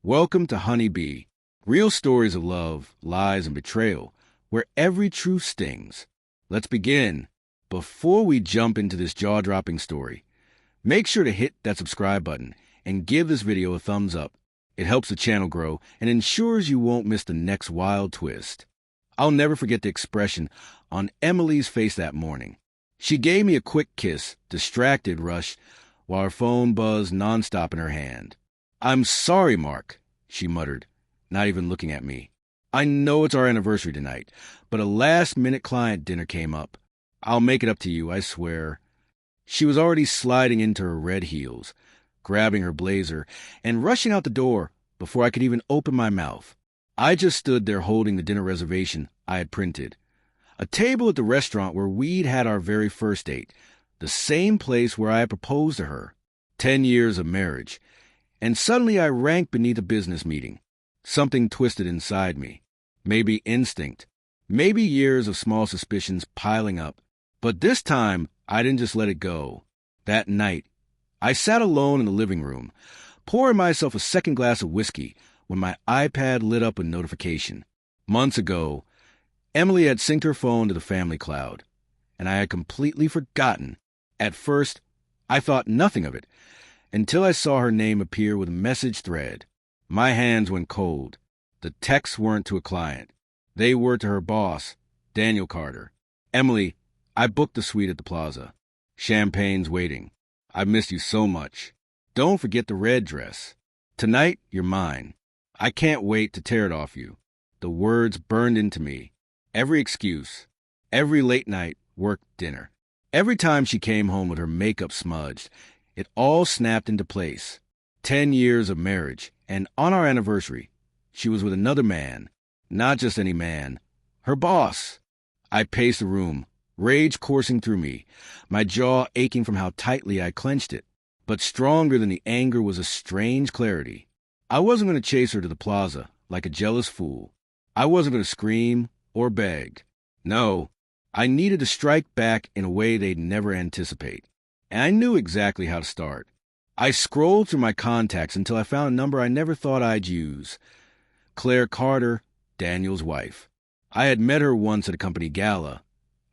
Welcome to Honey Bee, real stories of love, lies, and betrayal, where every truth stings. Let's begin. Before we jump into this jaw-dropping story, make sure to hit that subscribe button and give this video a thumbs up. It helps the channel grow and ensures you won't miss the next wild twist. I'll never forget the expression on Emily's face that morning. She gave me a quick kiss, distracted rush, while her phone buzzed nonstop in her hand. "I'm sorry, Mark," she muttered, not even looking at me. "I know it's our anniversary tonight, but a last-minute client dinner came up. I'll make it up to you, I swear." She was already sliding into her red heels, grabbing her blazer, and rushing out the door before I could even open my mouth. I just stood there holding the dinner reservation I had printed. A table at the restaurant where we'd had our very first date, the same place where I had proposed to her. 10 years of marriage. And suddenly I ranked beneath a business meeting. Something twisted inside me. Maybe instinct. Maybe years of small suspicions piling up. But this time, I didn't just let it go. That night, I sat alone in the living room, pouring myself a second glass of whiskey when my iPad lit up a notification. Months ago, Emily had synced her phone to the family cloud, and I had completely forgotten. At first, I thought nothing of it, until I saw her name appear with a message thread. My hands went cold. The texts weren't to a client. They were to her boss, Daniel Carter. "Emily, I booked the suite at the plaza. Champagne's waiting. I've missed you so much. Don't forget the red dress. Tonight, you're mine. I can't wait to tear it off you." The words burned into me. Every excuse, every late night work dinner, every time she came home with her makeup smudged, it all snapped into place. 10 years of marriage, and on our anniversary, she was with another man. Not just any man. Her boss. I paced the room, rage coursing through me, my jaw aching from how tightly I clenched it. But stronger than the anger was a strange clarity. I wasn't going to chase her to the plaza like a jealous fool. I wasn't going to scream or beg. No, I needed to strike back in a way they'd never anticipate. And I knew exactly how to start. I scrolled through my contacts until I found a number I never thought I'd use. Claire Carter, Daniel's wife. I had met her once at a company gala.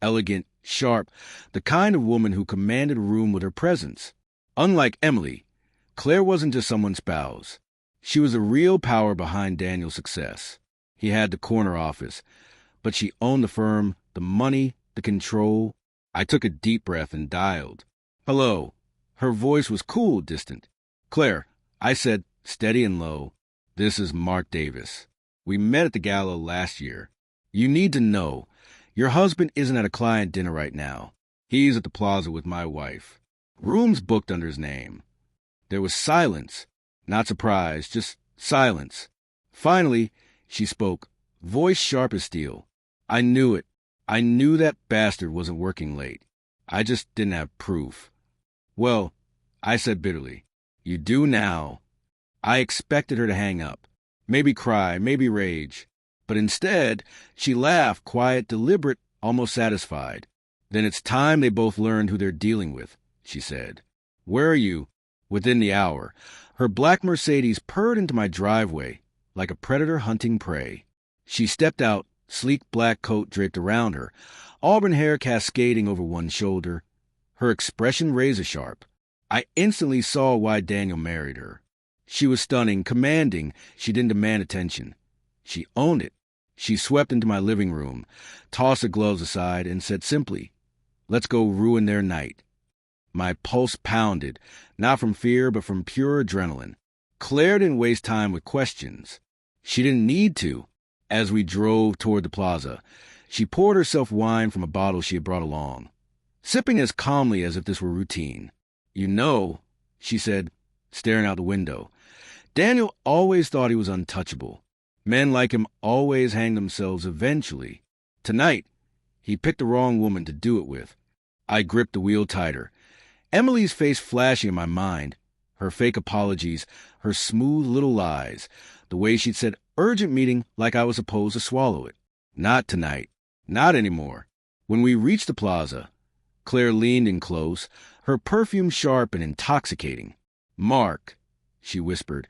Elegant, sharp, the kind of woman who commanded a room with her presence. Unlike Emily, Claire wasn't just someone's spouse. She was the real power behind Daniel's success. He had the corner office, but she owned the firm, the money, the control. I took a deep breath and dialed. "Hello." Her voice was cool, distant. "Claire," I said, steady and low. "This is Mark Davis. We met at the gala last year. You need to know, your husband isn't at a client dinner right now. He's at the plaza with my wife. Rooms booked under his name." There was silence. Not surprise, just silence. Finally, she spoke, voice sharp as steel. "I knew it. I knew that bastard wasn't working late. I just didn't have proof." "Well," I said bitterly, "you do now." I expected her to hang up, maybe cry, maybe rage. But instead, she laughed, quiet, deliberate, almost satisfied. "Then it's time they both learned who they're dealing with," she said. "Where are you?" Within the hour, her black Mercedes purred into my driveway like a predator hunting prey. She stepped out, sleek black coat draped around her, auburn hair cascading over one shoulder, her expression razor-sharp. I instantly saw why Daniel married her. She was stunning, commanding. She didn't demand attention. She owned it. She swept into my living room, tossed her gloves aside, and said simply, "Let's go ruin their night." My pulse pounded, not from fear, but from pure adrenaline. Claire didn't waste time with questions. She didn't need to. As we drove toward the plaza, she poured herself wine from a bottle she had brought along, sipping as calmly as if this were routine. "You know," she said, staring out the window, "Daniel always thought he was untouchable. Men like him always hang themselves eventually. Tonight, he picked the wrong woman to do it with." I gripped the wheel tighter. Emily's face flashing in my mind, her fake apologies, her smooth little lies, the way she'd said urgent meeting like I was supposed to swallow it. Not tonight. Not anymore. When we reached the plaza, Claire leaned in close, her perfume sharp and intoxicating. "Mark," she whispered,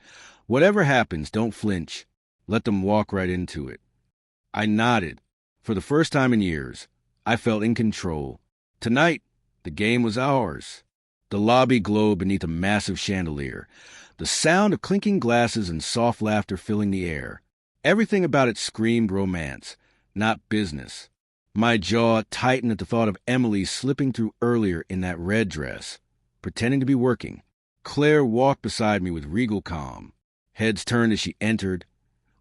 Whatever happens, don't flinch. Let them walk right into it. I nodded. For the first time in years, I felt in control. Tonight, the game was ours. The lobby glowed beneath a massive chandelier, the sound of clinking glasses and soft laughter filling the air. Everything about it screamed romance, not business. My jaw tightened at the thought of Emily slipping through earlier in that red dress, pretending to be working. Claire walked beside me with regal calm. Heads turned as she entered,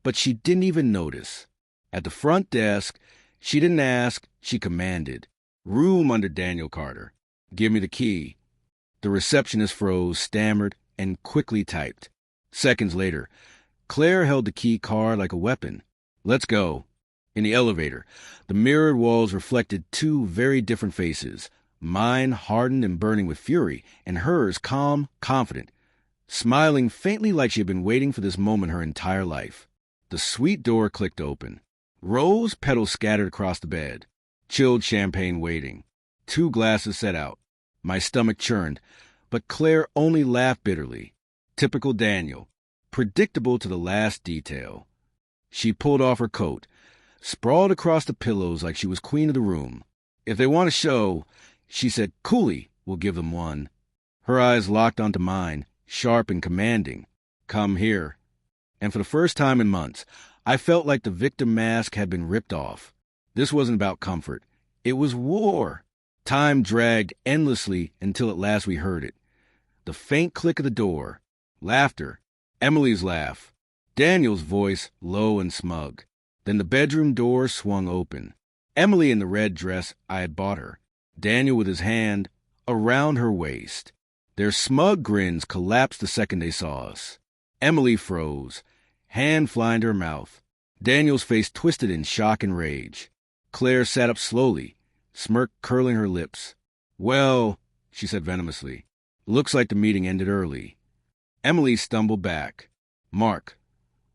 but she didn't even notice. At the front desk, she didn't ask, she commanded. Room under Daniel Carter. Give me the key. The receptionist froze, stammered, and quickly typed. Seconds later, Claire held the key card like a weapon. Let's go. In the elevator, the mirrored walls reflected two very different faces, mine hardened and burning with fury, and hers calm, confident, smiling faintly like she had been waiting for this moment her entire life. The suite door clicked open. Rose petals scattered across the bed. Chilled champagne waiting. 2 glasses set out. My stomach churned, but Claire only laughed bitterly. Typical Daniel. Predictable to the last detail. She pulled off her coat, sprawled across the pillows like she was queen of the room. If they want a show, she said, coolly, we'll give them one. Her eyes locked onto mine, sharp and commanding. Come here. And for the first time in months, I felt like the victim mask had been ripped off. This wasn't about comfort. It was war. Time dragged endlessly until at last we heard it. The faint click of the door. Laughter. Emily's laugh. Daniel's voice, low and smug. Then the bedroom door swung open. Emily in the red dress I had bought her. Daniel with his hand around her waist. Their smug grins collapsed the second they saw us. Emily froze, hand flying to her mouth. Daniel's face twisted in shock and rage. Claire sat up slowly, smirk curling her lips. Well, she said venomously, looks like the meeting ended early. Emily stumbled back. Mark,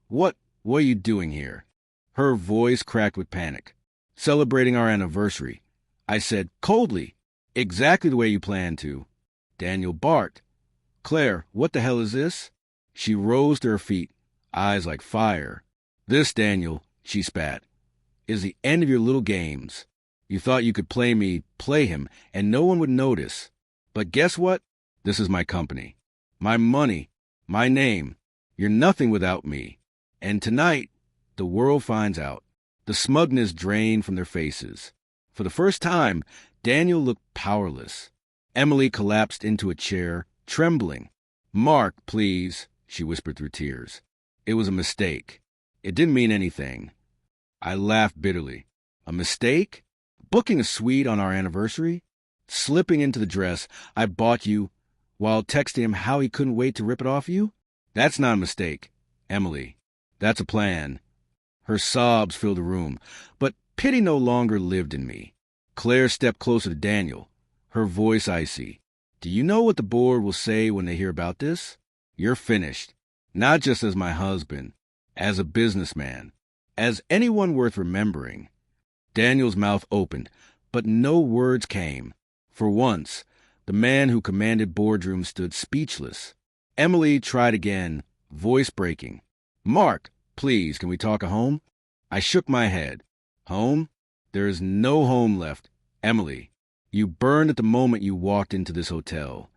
what are you doing here? Her voice cracked with panic. Celebrating our anniversary. I said coldly, exactly the way you planned to. Daniel barked. Claire, what the hell is this? She rose to her feet, eyes like fire. This, Daniel, she spat, is the end of your little games. You thought you could play me, play him, and no one would notice. But guess what? This is my company. My money. My name. You're nothing without me. And tonight, the world finds out. The smugness drained from their faces. For the first time, Daniel looked powerless. Emily collapsed into a chair, trembling. Mark, please, she whispered through tears. It was a mistake. It didn't mean anything. I laughed bitterly. A mistake? Booking a suite on our anniversary? Slipping into the dress I bought you while texting him how he couldn't wait to rip it off you? That's not a mistake, Emily. That's a plan. Her sobs filled the room, but pity no longer lived in me. Claire stepped closer to Daniel, her voice icy. Do you know what the board will say when they hear about this? You're finished. Not just as my husband, as a businessman, as anyone worth remembering. Daniel's mouth opened, but no words came. For once, the man who commanded boardrooms stood speechless. Emily tried again, voice breaking. Mark, please, can we talk at home? I shook my head. Home? There is no home left. Emily, you burned at the moment you walked into this hotel.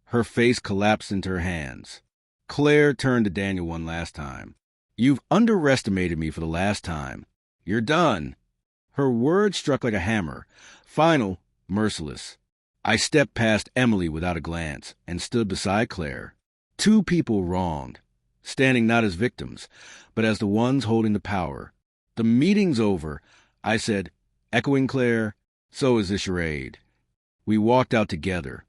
Her face collapsed into her hands. Claire turned to Daniel one last time. You've underestimated me for the last time. You're done. Her words struck like a hammer, final, merciless. I stepped past Emily without a glance and stood beside Claire. 2 people wronged, standing not as victims, but as the ones holding the power. The meeting's over, I said, echoing Claire, so is the charade. We walked out together,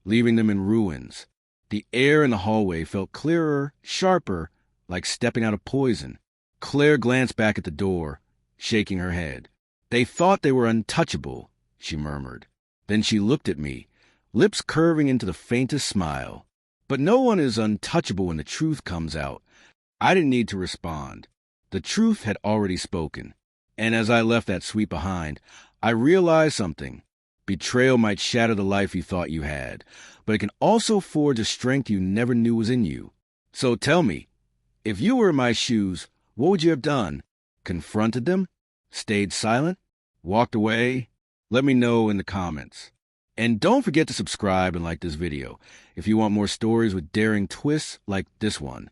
leaving them in ruins. The air in the hallway felt clearer, sharper, like stepping out of poison. Claire glanced back at the door, shaking her head. They thought they were untouchable, she murmured. Then she looked at me, lips curving into the faintest smile. But no one is untouchable when the truth comes out. I didn't need to respond. The truth had already spoken. And as I left that suite behind, I realized something. Betrayal might shatter the life you thought you had, but it can also forge a strength you never knew was in you. So tell me, If you were in my shoes, what would you have done? Confronted them? Stayed silent? Walked away? Let me know in the comments. And don't forget to subscribe and like this video if you want more stories with daring twists like this one.